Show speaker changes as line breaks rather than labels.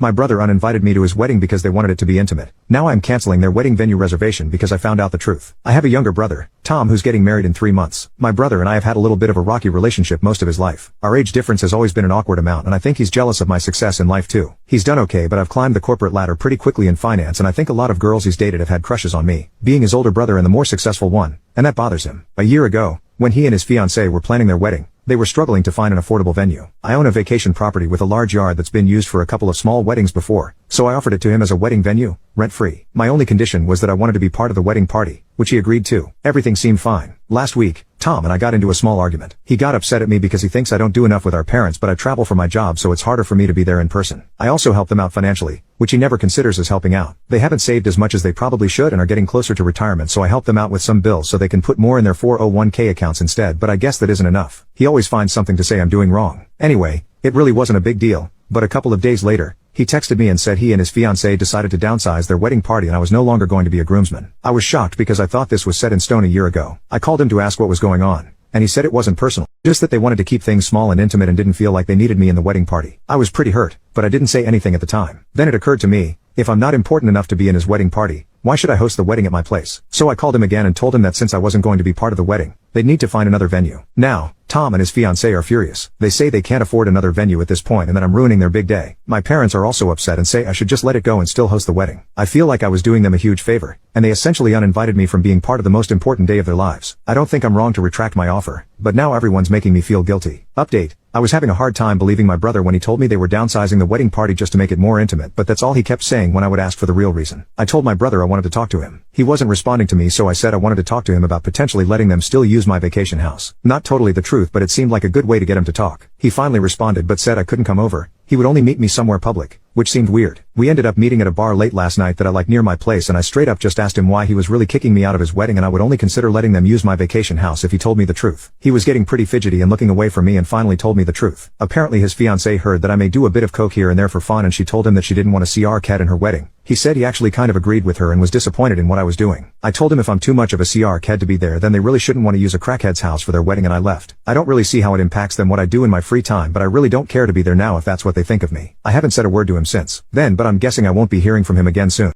My brother uninvited me to his wedding because they wanted it to be intimate. Now I'm canceling their wedding venue reservation because I found out the truth. I have a younger brother, Tom, who's getting married in 3 months. My brother and I have had a little bit of a rocky relationship most of his life. Our age difference has always been an awkward amount, and I think he's jealous of my success in life too. He's done okay, but I've climbed the corporate ladder pretty quickly in finance, and I think a lot of girls he's dated have had crushes on me, being his older brother and the more successful one, and that bothers him. A year ago, when he and his fiancée were planning their wedding, they were struggling to find an affordable venue. I own a vacation property with a large yard that's been used for a couple of small weddings before, so I offered it to him as a wedding venue, rent-free. My only condition was that I wanted to be part of the wedding party, which he agreed to. Everything seemed fine. Last week, Tom and I got into a small argument. He got upset at me because he thinks I don't do enough with our parents, but I travel for my job, so it's harder for me to be there in person. I also help them out financially, which he never considers as helping out. They haven't saved as much as they probably should and are getting closer to retirement, so I help them out with some bills so they can put more in their 401k accounts instead, but I guess that isn't enough. He always finds something to say I'm doing wrong. Anyway, it really wasn't a big deal, but a couple of days later, he texted me and said he and his fiancée decided to downsize their wedding party and I was no longer going to be a groomsman. I was shocked because I thought this was set in stone a year ago. I called him to ask what was going on, and he said it wasn't personal, just that they wanted to keep things small and intimate and didn't feel like they needed me in the wedding party. I was pretty hurt, but I didn't say anything at the time. Then it occurred to me, if I'm not important enough to be in his wedding party, why should I host the wedding at my place? So I called him again and told him that since I wasn't going to be part of the wedding, they'd need to find another venue. Now, Tom and his fiancée are furious. They say they can't afford another venue at this point and that I'm ruining their big day. My parents are also upset and say I should just let it go and still host the wedding. I feel like I was doing them a huge favor, and they essentially uninvited me from being part of the most important day of their lives. I don't think I'm wrong to retract my offer, but now everyone's making me feel guilty. Update: I was having a hard time believing my brother when he told me they were downsizing the wedding party just to make it more intimate, but that's all he kept saying when I would ask for the real reason. I told my brother I wanted to talk to him. He wasn't responding to me, so I said I wanted to talk to him about potentially letting them still use my vacation house. Not totally the truth, but it seemed like a good way to get him to talk. He finally responded but said I couldn't come over. He would only meet me somewhere public, which seemed weird. We ended up meeting at a bar late last night that I like near my place, and I straight up just asked him why he was really kicking me out of his wedding and I would only consider letting them use my vacation house if he told me the truth. He was getting pretty fidgety and looking away from me and finally told me the truth. Apparently his fiancée heard that I may do a bit of coke here and there for fun, and she told him that she didn't want to see our cat in her wedding. He said he actually kind of agreed with her and was disappointed in what I was doing. I told him if I'm too much of a CR kid to be there, then they really shouldn't want to use a crackhead's house for their wedding, and I left. I don't really see how it impacts them what I do in my free time, but I really don't care to be there now if that's what they think of me. I haven't said a word to him since then, but I'm guessing I won't be hearing from him again soon.